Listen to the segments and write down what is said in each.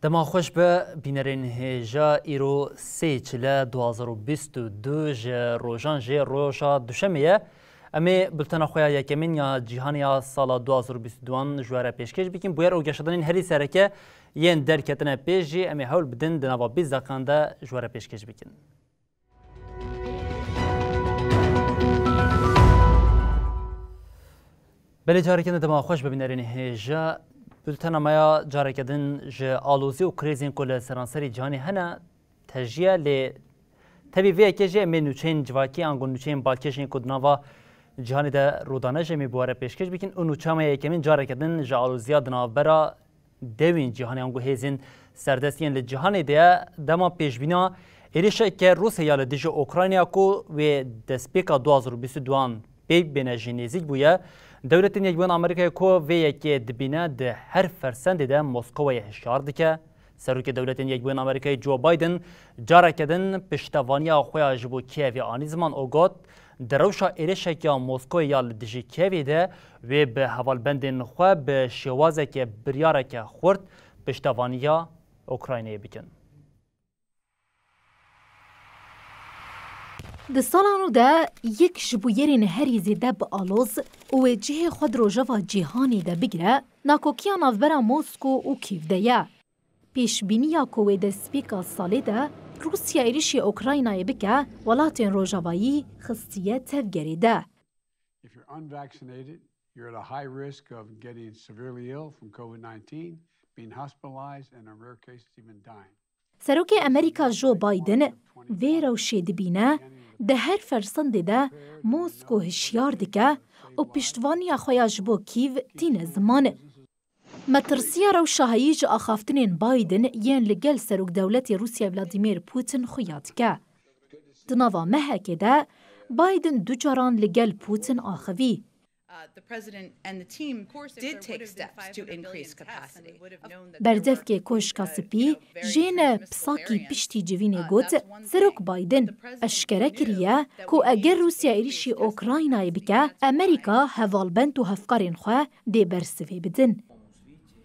دما خوش به بینرین هجا ایرو سی چله 2022 جه روژان جه روژا دوشمیه امی بلتنا خویا یکمین یا جیهانیا سالا 2022 جواره پیشکش بکیم بویر او گشتنین هری سرکه ین درکتنه پیش جی امی حول بدن دنوا 20 دقیقه جواره پیشکش بکیم. بله جارکن دما خوش به بینرین هجا بلتنا مایا جارکدن ج آلوزی و کریزین کل سرانسری جهانی هنه تجیه لی تبی وی اکیجه می نوچین جواکی آنگون نوچین بالکشین کدناوا جهانی ده رودانه جمی بواره پیشکش بکن و نوچه مایا یکمین جارکدن ج آلوزیا دنابرا دوین جهانی آنگو هیزین سردستین لی جهانی ده دما پیشبینا ایریشه که روسیه لی دیج اوکراینیا کو و دسپیکا 2022 پی بین جنیزیک بویا دولت یکبان آمریکای کو و یکی دبینه ده هر فرسند ده مسکوی هشیار دکه سروک دولت یکبان آمریکای جو بایدن جاره کدن پشتوانی آخوی جبو کیوی آنی زمان اوگات دروشا ایرشه که مسکوی یال دیجی کیوی ده و به حوالبندین خواه به شوازه که بریاره که خورد پشتوانی اوکراینی بکن. د سالانو ده یک جبویرین هری زیده به آلوز و جه خود رو جوا جیهانی ده بگره ناکوکیا نافبرا موسکو و کیف ده یا. پیش بینیا کوه ده سپیکا سالی ده روسیا ایریشی اوکراینای بکه ولاتین رو جوایی خستیه تفگری ده. If you're unvaccinated, you're at a high risk of getting severely ill from COVID-19, being hospitalized, and in rare cases even dying. سروک امریکا جو بایدن وی روشی دبینه ده هر فرسند ده موسکو هشیار دکه و پشتوانی خویا جبو کیو تین زمانه. مترسیه رو شاهیج آخافتنین بایدن ین لگل سروک دولت روسیا ولادیمیر پوتین خویاد که. دناوا مهکه ده بایدن دو جاران لگل پوتین آخوی. The president and the team did take steps to increase capacity. بردف که کوشکا سپی جین پساکی پشتی جوینه گوت سروک بایدن اشکره کریه که اگر روسیا ایریشی اوکراینای بکه امریکا هوالبند و هفکارین خواه دی برسوی بدن.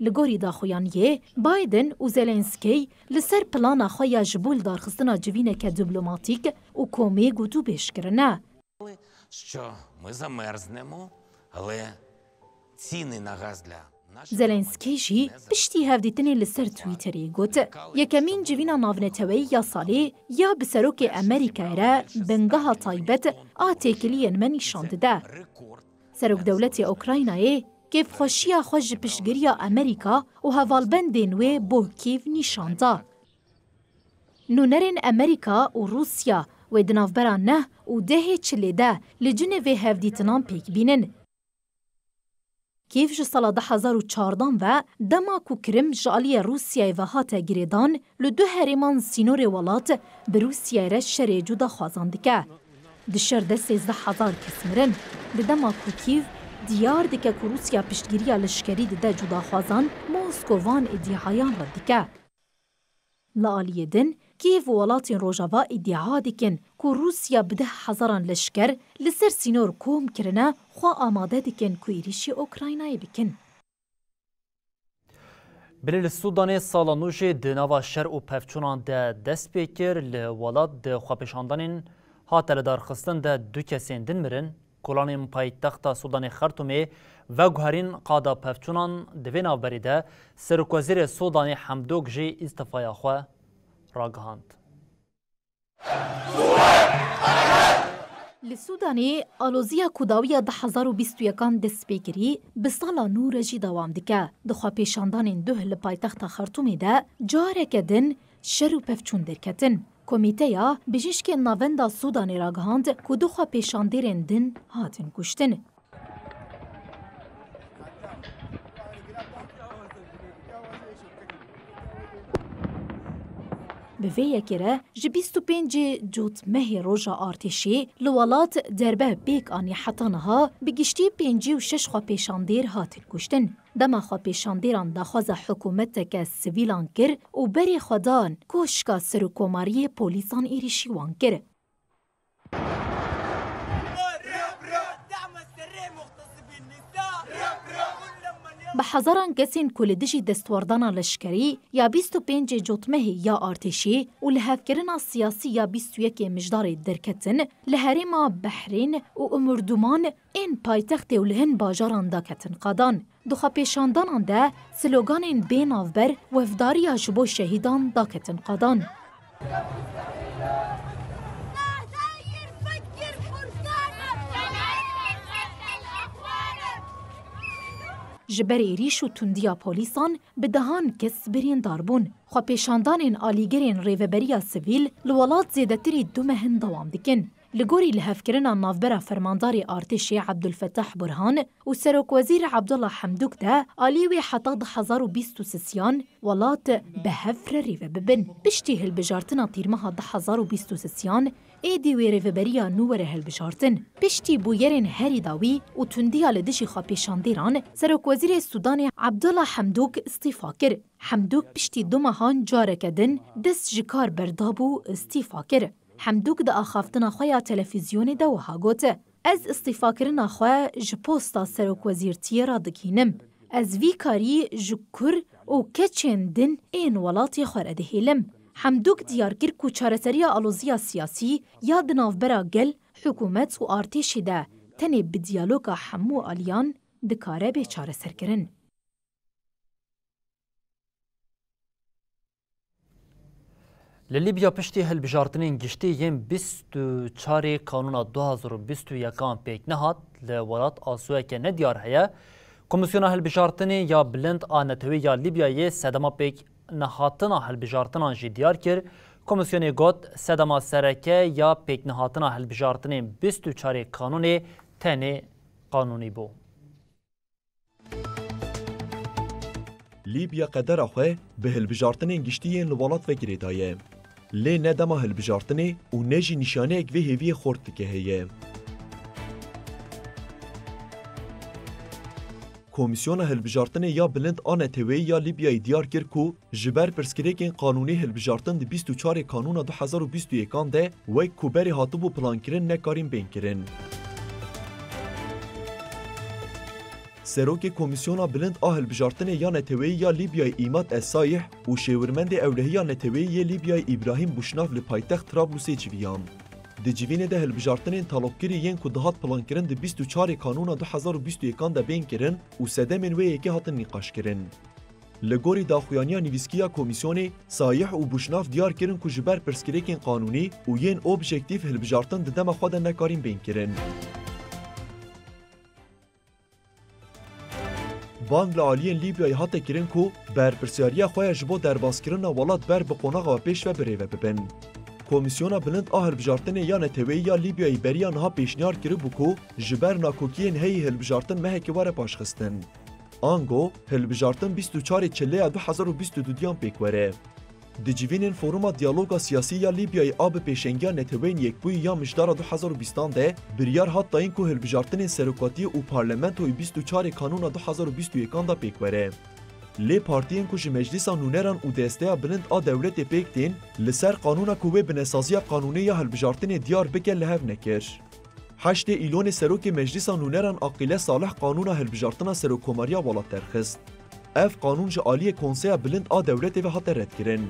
لگوری داخویانیه بایدن و زلنسکی لسر پلانا خواه جبول دارخستنا جوینه که دیپلماتیک و کومی گوتو بیش کرنه. Що ми замерзнемо, але ціни на газ для زلنسکی جی پشتی هفدیتنی لسر تویتری گوت یکمین جوینا ناونتوی یا سالی یا بسروک امریکای را بنگاه طایبت آتیکلین منی شاند ده. سروک دولت اوکراینای کیف خوشیا خوش پشگیری امریکا و هوالبندین و بو کیف نیشانده. نونرین امریکا و روسیا و دنافبران نه و ده چلی ده لجنه و هفدیتنان پیک بینن. کیف جسال 2014 و دما کو کرم جالی روسیای و هاته گریدان لدو هریمان سینور ولات بروسیای را شر جودا خوازاندکه. دشر ده 13,000 کسمرن. دما کو کیف دیار دکه که روسیا پشتگیری لشکری ده جودا خوازان موسکووان ادعایان را دکه. لعالیه دن کیف ولاتین روژاوا ادعا دکن که روسیا بده هزاران لشکر لسر سینور کوم کرنه خواه آماده دکن که ایریشی اوکراینای بکن. بله السودان سالانوش دنوا شر و پفچونان ده دست بکر لولاد ده خوابشاندانین هات لدار خستن ده دو کسین دن مرن کلان پایتخت سودان خرطومه و گوهرین قادا پفچونان دوین آوری ده سرکوزیر سودان حمدوک جی استفایا خواه راگهاند. لسودانی آلوزیا کوداوی 2021 دست بگیری به سالا نور جی دوام دکه. دخوا پیشاندان ده لپایتخت خرطومی ده جاره کدن شر و پفچون درکتن. کمیته یا بجیش که ناوندا سودانی راگهاند که دخوا پیشاندیرن دن هاتن کشتن. Bi vê yekê re ji 25 Cotmehê roja artêşê li welat derbe pêk anî heta niha bi giştî 56 xwepêşandêr hatin kuştin. Dema xwepêşandêran daxwaza hikûmeteke sivîlan kir û berê xwe dan koşka serokkomariyê polîsan êrişî wan kir. به هزاران کسین که لدیجی دستوردانا لشکری یا 25 جوتمهی یا ارتشی و لحفکرنا سیاسی یا 21 مجدار درکتن لحرما بحرین و امردمان این پایتخت و لهن باجاران دا کتن قادان. دوخا پیشاندانان ده سلوگان بین آفبر و افداری جبو شهیدان دا کتن قادان. جبر ایریش و تندیا پولیسان به دهان کس برین داربون. خو پیشاندان آلیگرین ریوبریا سویل لولات زیدتری دو مهن دوام دکن. لگوری لحفکرنا نافبرا فرمانداری ارتشی عبدالفتاح برهان و سروک وزیر عبدالله حمدوک ده آلیوی حتا 2023 ولات به هفر ریوه ببن. بشتی هلبجارتنا تیرمها 2023 ایدی و ریوبریا نوره هلبجارتن. بشتی بویرین هری داوی و تندیا لدشی خواه پیشاندیران سروک وزیر سودان عبدالله حمدوک استیفا کر. حمدوک پشتی دو ماهان جارکدن دست جکار بردابو استیفا کر. حمدوک دا آخافتنا خواه تلفزیونی دا وها گوته. از استیفا کرنا خواه جپوستا سروک وزیرتیه را دکینم. از وی کاری جکر و کچین دن این ولاتی خورده هیلم. حمدوک دیار کر کو چارەسەریya alozîya siyasî ya di navbera gel, hikûmet û artêşê de tenê bi diyaloga hemû aliyan dikare bê çareserkirin. Li Libya piştî hilbijartinên giştî yên 24 Kanûna 2021 pêk nehat li welat asûyeke nediyar heye. Komisyona hilbijartinê ya bilind a Netewî ya Libyayê sedema pêk nehatina hilbijartinan jî diyar kir. Komisyonê got sedema sereke ya pêknehatina hilbijartinên 24 Kanûnê tenê qanûnî bû. Libya qedera xwe bi hilbijartinên giştiyên li welat vekirê daye. Lê ne dema hilbijartinê û ne jî nîşaneyek vê hêviyê xort dike heye. Komisyona hilbijartinê ya bilind a Neteweyî ya Libyayê diyar kir ku ji ber pirsgirêkên qanûnî hilbijartin di 24 Kanûna 2021 de wek ku berê hatibû plankirin nekarîn bênkirin. Serokê Komisyona bilind a hilbijartinê ya Neteweyî ya Libyayê İmad Es-Sayih û şêwirmendê ewlehiya Neteweyî İbrahim İbrahîm Buşnav li paytext Trablusê civiyan. Di civînê de hilbijartinên talokirî yên ku dihat plankirin di 24 Kanûna 2021 de bên kirin û sedemên wê yekê hatin nîqaşkirin. Li gorî daxuyaniya nivîskiya Komîsyonê, Sayih û Buşnav diyar kirin ku ji ber pirsgirêkên qanûnî û yên objektif hilbijartin di dema xwe de nekarîn bên kirin. Bang li aliyên Libyayê hate kirin ku berpirsyariya xwe ya ji bo derbazkirina welat ber bi qonaxa pêş ve birêve bibin. Komisyona bilind a hilbijartinê ya Neteweyî ya Libyayê beriya niha pêşniyar kiribû ku ji ber nakokiyên heyî hilbijartin mehekê were paşxistin. Ango, hilbijartin 24 Çilleya 2022 pêk were. Di civînên Foruma Diyaloga Siyasî ya Libyayê a bi pêşengiya Neteweyên Yekbûyî ya mijdara 2020 de biryar hat dayîn ku hilbijartinên serokatî û parlamentoyê 24 Kanûna 2021 da pêk were. Lê partiyên ku ji meclîsa nûneran û desteya bilind a dewletê pêk tên li ser qanûna ku wê bi nesaziya qanûnî ya hilbijartinê diyar bike li hev nekir. Heştê îlonê serokê meclîsa nûneran Aqîle Salih qanûna hilbijartina serokkomariya welat derxist. Ev qanûn ji aliyê konseya bilind a dewletê ve hate redkirin.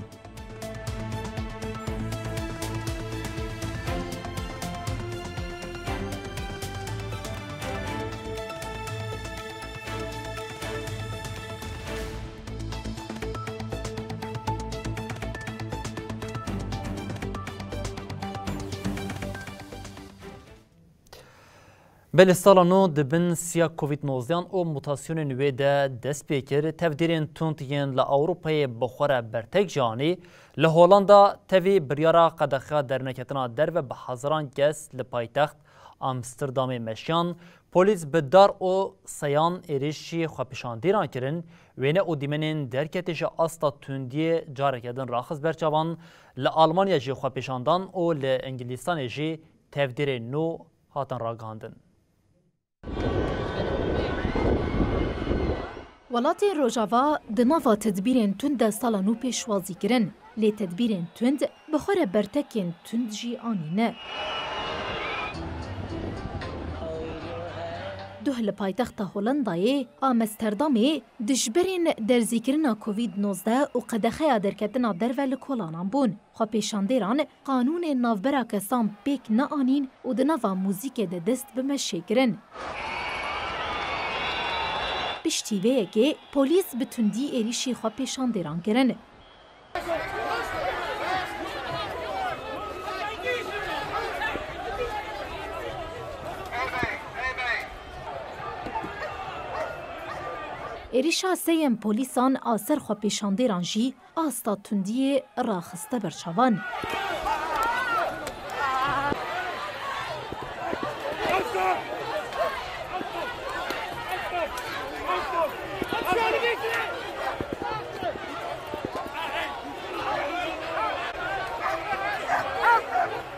Belê sala nû dibin siya Covid-19 û mutasyonên wê de dest pê kir, tevdîrên tund yên li Ewropayê bi xwe re bertek ji anî. Li Holanda tevî biryara qedexiya derneketina derve bi hezaran kes li paytext Amsterdamê meşiyan. پلیس به دار او سیان ایریشی خواپیشاندیران کرن وینه او دیمنین درکتش استا تندی جارکدن راخص برچوان لآلمانیا جی خواپیشاندان او لانگلیستان جی تفدیر نو هاتن راگاندن. ولات روجاوا دناوا تدبیرین تند سالا نو پیشوازی کرن لی تدبیرین تند بخور برتکین تند جی آنینه. دوه لپایتخت هولندای آمستردامی دجبرین درزیکرنا کووید-19 و قدخه درکتنا درو لکولانان بون. خواه پیشاندیران قانون نافبرا کسان پیک نآنین و دناوا موزیک ده دست بمشه کرن. پشتیوه که پولیس بتوندی ایریشی خواه پیشاندیران کرن. ایریشا سیم پولیسان آسر خو پیشاندیران جی آستا تندی راخسته برچوان.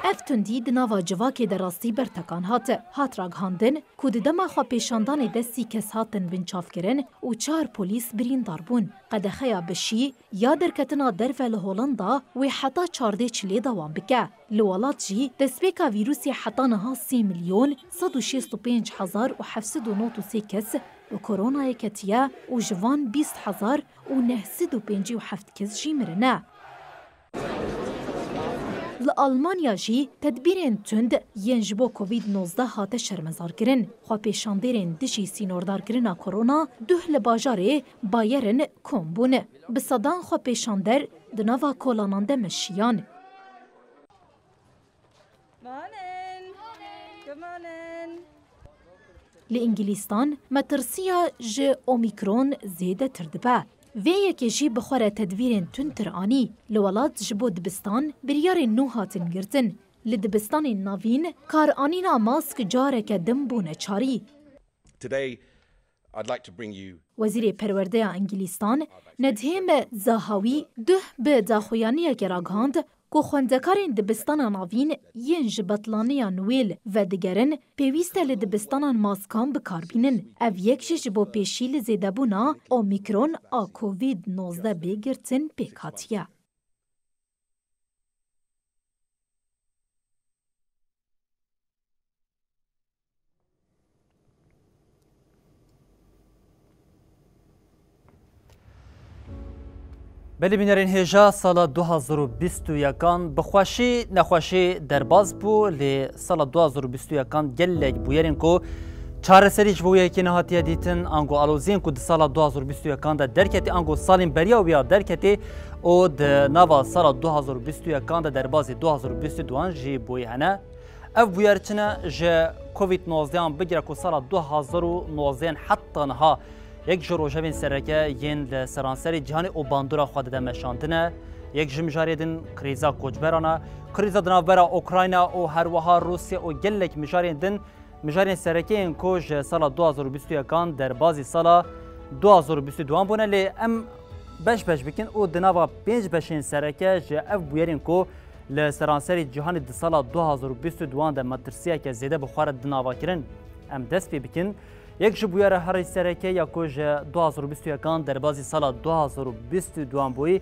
افتوندی دناوا جواکی در راستی برتکان هات راگهاندن که دما خوا پیشاندان دستی کس هاتن بنچاف کرن و 4 پولیس برین داربون. قدخیا بشی یا درکتنا درف لهولندا و حتا 14 چلی دوام بکه. لولات جی دسپیکا ویروسی حتا نها 30,165,793 کس و کرونا کتیه و جوان 20,957 کس جی مرنه. لآلمانیا جی تدبیرین تند ین جبو کووید-19 هاته شرمزار کرن. خواه پیشاندیرین دشی سینوردار کرنا کرونا دوه لباجاره بایرن کمبون. بسادان خواه پیشاندر دناوا کولانانده مشیان. لانگلیستان مترسیا ج اومیکرون زیده تردبه. وی یکی جی بخوره تدویرین تون آنی لولات جبو دبستان بریار نو هاتن گرتن. لدبستان ناوین کار آنینا ماسک جارک دم بونه چاری. وزیر پرورده انگلیستان ندهم زاهاوی ده به داخویانی گراگاند که خوندکارین دبستان ناوین ین جبطلانی نویل و دگرن پیوسته لدبستان ماسکان بکار بینن. او یک جبو پیشی لزیده بونا اومیکرون آ کووید-19 بگرتن پیکاتیه. بلی بینرین هجا سال 2021 بخواشی نخواشی درباز بو لی سال 2021 گلک بویرین کو چاره سریش بویه که نهاتیه دیتن انگو آلوزین کو د سال 2021 دا درکتی انگو سالین بریا ویا درکتی او د نوا سال 2021 دا درباز 2022 جی بوی هنه او بویرچنه جه کووید-19 بگیره کو سال 2019 حتی نها یک جروجبین سرکه ین لسرانسری جهانی او باندورا خود دمشاندنه یک جمجاریدن کریزا کوچبرانه کریزا دنابرا اوکراینا او هر وها روسیه او گلک مجاریدن مجارین سرکه این کوج سال 2021 در بازی سال 2022 بونه لی ام بش بکن او دنابا 5 بشین سرکه جه اف بویرین کو لسرانسری جهانی د سال 2022 در مدرسیه که زیده بخوار دنابا کرن ام دست بکن یک جبویار هر سرکه یا کوج 2021 در بازی سال 2022 بوی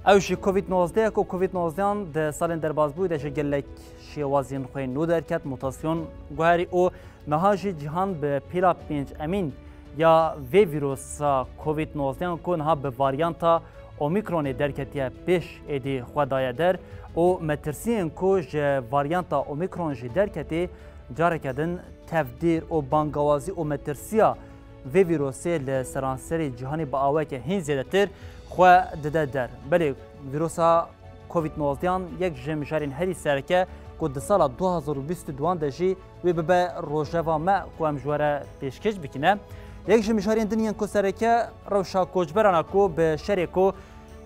اوش کووید-19 کو کووید-19 د سال در باز بوی دش گلک شیوازین خوی نو درکت موتاسیون گوهری او نهاجی جهان به پیلا 5 امین یا ویروس کووید-19 کو نه به واریانتا اومیکرون درکتیه پیش ادی خدای در او مترسین کو ج واریانتا اومیکرون ج درکتی جارکدن تفدیر و بانگوازی و مترسیا و ویروسی لسرانسری جهانی با آوه که هین زیده تر خواه دده در بله ویروسا کووید-19 یک جمجارین هری سرکه که ده سال 2022 دجی و ببه روژوا ما که امجواره پیشکش بکنه یک جمجارین دنیان که سرکه روشا کوچبرانه که به شرکو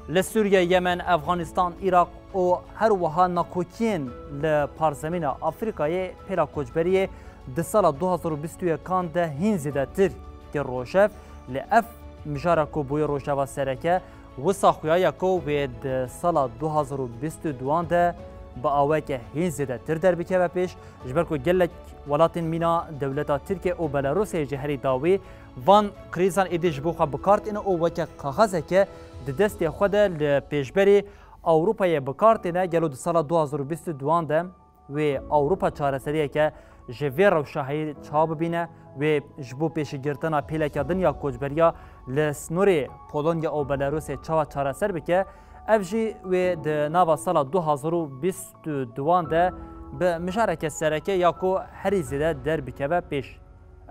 لسوریه، یمن، افغانستان، عراق و هر وها ناکوکین لپارزمین آفریقای پیرا کوچبری di sala 2021 de hîn zêdetir ki Rojhev li ev mijara ku bûye Rojheva sereke wisa xuyaya ku wê di sala 2022 de bi aweke hîn zêdetir derbikeve pêş ji ber ku gelek welatên mîna dewleta Tirkiye û Belarusê ji herî dawî van krîzan êdî ji bo xwe bikartîne û weke qexezeke di destê xwe de li pêşberî Avrupayê bikartîne gelo di sala 2022 de wê Awropa çareseriyeke ji vê rewşahiyê çawa bibîne wê ji bo pêşîgirtina pêleka dinya koçberiya li snorê Polonya û Belarusê çawa çareser bike ev jî wê di nava sala 2022 de bi mijareke sereke ya ku herî zêde derbikeve pêş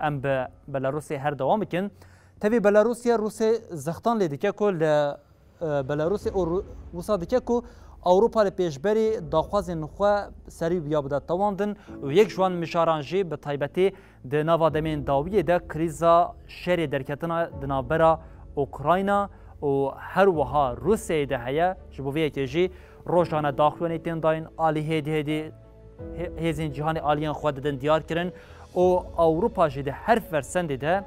em bi Belarusê her dewam bikin tevî Belarusya Rûsê zextan lê dike ku li Belarusê û wisa dike ku Awropa li pêşberî daxwazên xwe serî ya bide tewandin û yek ji wan mijaran jî bi taybetî di nava demên dawiyê de krîza şerê derketina di navbera Ukrayna û her wiha Rûsyayê de heye ji bo vê yekê jî rojane daxuyanê tên dayîn alî hêdî hêdî hêzên cîhanê aliyên xwe didin diyar kirin û Awropa jî di her fersendê de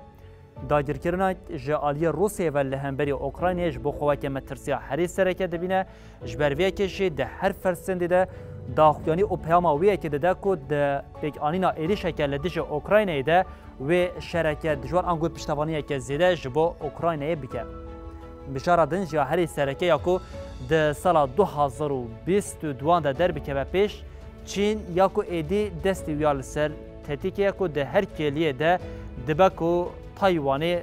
dagirkirina ji aliyê Rûsyayê ve li hemberî Ukraynayê ji bo xweweke metirsiya herî sereke dibîne ji ber vê yekê jî di her fersendê de daxuyanî û peyama wê yekê dide ku di pêkanîna êrişeke li dijî Ukraynayê de wê şereke dijwar an got piştevaniyeke zêde ji bo Ukraynayê bike. Bijara din ji herî sereke ya ku di sala 2022 de derbikeve pêş Çîn ya ku êdî destê wiya li ser tehdîkê ku di her kêliyê de dibe ku Taywanê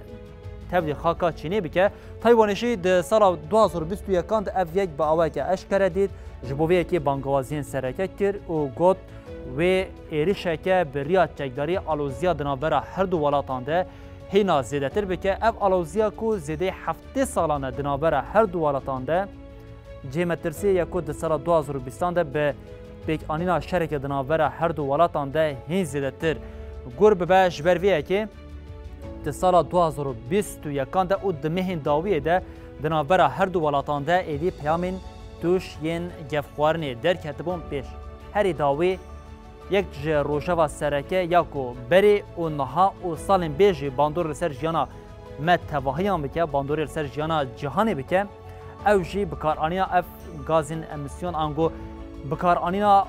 tevlî xaka Çînê bike. Taywanê jî di sala 2021 de ev yek bi aweke eşkere dît ji bo vê yekê bangewaziyên sereke kir û got wê êrişeke bi riya çekdarî alozîya di navbera her du welatan de hêna zêdetir bike. Ev alozîya ku zêdê heftê salan e di navbera her du welatan de cêmetirsiyê ya ku di sala 2020 de bi pêkanîna şereke di navbera her du welatan de hîn zêdetir gur bibe ji ber vê yekê di sala 2021 de û di mehên dawiyê de di navbera her du welatan de êdî peyamên tûş yên gevxwarinê derketibûn pêş. Herî dawî yek ji rojeva sereke ya ku berê û niha û salên bê jî bandor li ser jiyana me tevahiyan bike bandorê li ser jiyana cîhanê bike ew jî bikaranîna ev gazên emisyon ango bikaranîna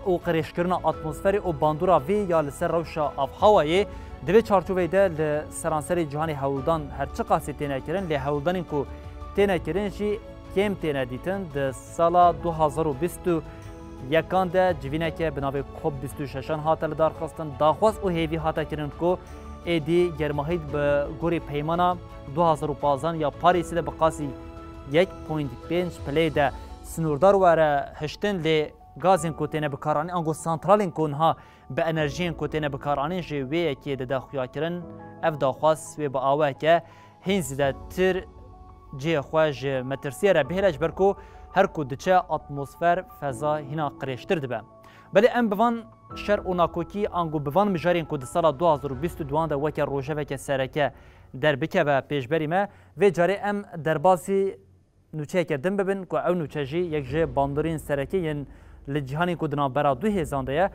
û qirêjkirina atmosferê û bandora vê ya li ser rewşa avhawayê di vê çarçoveyê de li seranserê cîhanê hewldan her çi qasî têne kirin lê hewldanên ku têne kirin jî kêm têne dîtin di sala 2021 de civîneke bi navê COP26 hate li darxistin daxwaz û hêvî hate kirin ku êdî germahî bi gorî peymana 2015 ya Parîsê de bi qasî 1.5 pilê de sinûrdar were hiştin lê gazên ku têne bikaranîn ango santralên ku niha bi enerjiyên ku têne bikaranîn jî wê yekê dide xuyakirin ev daxwaz wê bi aweke hîn zêdetir ciyê xwe ji metirsiyê re bihêle ji ber ku her ku diçe atmosfer feza hîna qirêjtir dibe. Belê em bi van şer û nakokî ango bi van mijarên ku di sala 2022 de weke rojeveke sereke derbikeve pêşberî me vê carê em derbasî nûçeyeke din bibin ku ew nûçe jî yek ji bandorên serekê yên li cîhanê ku di navbera du hêzan de ye.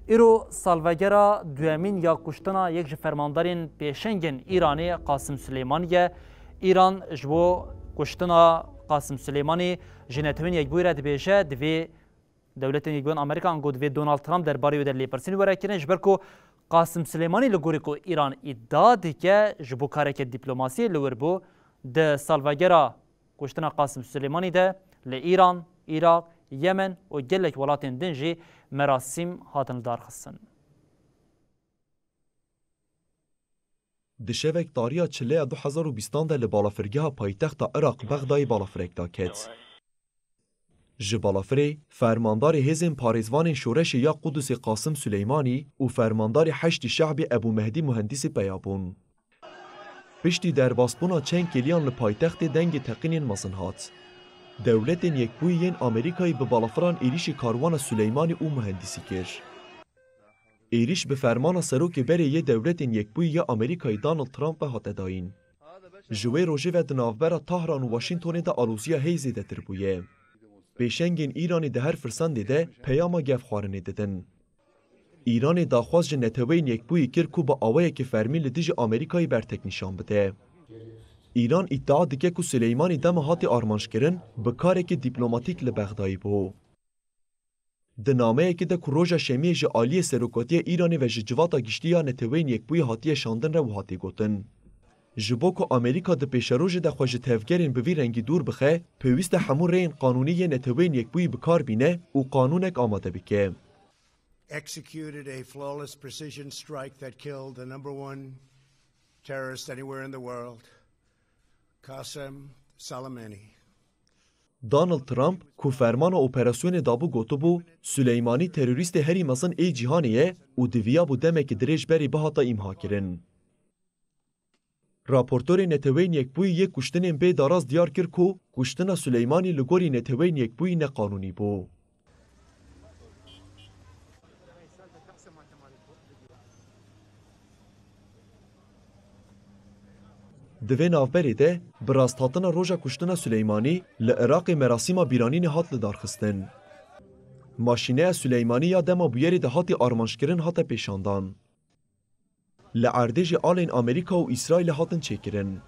Îro salvegera duyemîn ya kuştina yek ji fermandarên pêşengên Îranê Qasım Süleymanî ye. İran ji bo kuştina Qasım Süleymanî ji netewên yekbûyî re dibêje divê dewletên yekbûyên Amerîka ango divê Donald Trump derbarê wê de lêpirsînê were kirin ji ber ku Qasım Süleymanî li gorî ku İran îddia dike ji bo kareke dîplomasiyê li wir bû di salvegera kuştina Qasım Süleymanî de li İran, Iraq, Yemen û gelek welatên din jî merasîm hatin darxistin. Di şevek tariya çileya 2020 de li balafirgeha paytexta Iraq Bexdayê balafirek da ket. Ji balafirê, fermandarê hêzên parêzvanên şoreşê ya Qudusê Qasım Süleymanî û fermandarê heştî şeعبê Ebu Mehdi Mühendisî peya bûn. Piştî derbasbûna çend kêliyan li paytextê dengê teqînên mezin hat. Dewletên Yekbûyî yên Amerîkayê bi balafiran êrişî karwana Süleymanî û mühendisî kir. Êriş bi fermana serokê berê yê dewletên Yekbûyî ya Amerîkayê Donald Trump ve hate dayîn. Ji wê rojê ve di navbera Tahran û Washingtonê de aloziya hêy zêdetir bûye. Pêşengên Îranê di her firsandê de peyama gevxwarinê didin. ایران داخواست جه نتوین یکبویی کر کو با آوه که فرمی لدیج آمریکایی برتک نشان بده. ایران ادعا دکه که سلیمانی دم هاتی آرمانش کرن بکاره که دیپلماتیک لبغدایی بو. دنامه که ده کروژا شمیه جه آلی سروکاتی ایرانی و جواتا گشتی ها نتوین یکبوی هاتی شاندن رو هاتی گوتن. جبو که آمریکا ده پیشروژ ده خوش تفگرین بوی رنگی دور بخه پیوست همون رین قانونی نتوین یکبوی بکار بینه و قانونک آماده بکه. Executed a flawless precision strike that killed the #1 terrorist anywhere in the world, Qasem Soleimani. دانالد ترامپ کو فرمان اپراسیون دابو گوتو بو سلیمانی تروریست هری مزن ای جهانیه و دویا بو دمک دریج بری بهاتا امها کرن. راپورتور نتوین یکبوی یک کشتن به داراز دیار کر کو کشتن سلیمانی لگوری نتوین یکبوی نقانونی بو. دوی نافبری ده براستاتن روژا کشتن سلیمانی لعراق مراسیما بیرانین هات لدارخستن. ماشینه سلیمانی یا دما بویری ده هاتی آرمانشکرن هات پیشاندان. لعردج آلین امریکا و اسرائیل هاتن چکرن.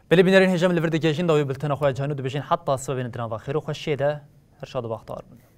بله بینرین هجام لورد کشین داوی بلتن خواه جانو دو بشین حتی سبب ندران و خیر و خوش شده هر شاد و بختار بند.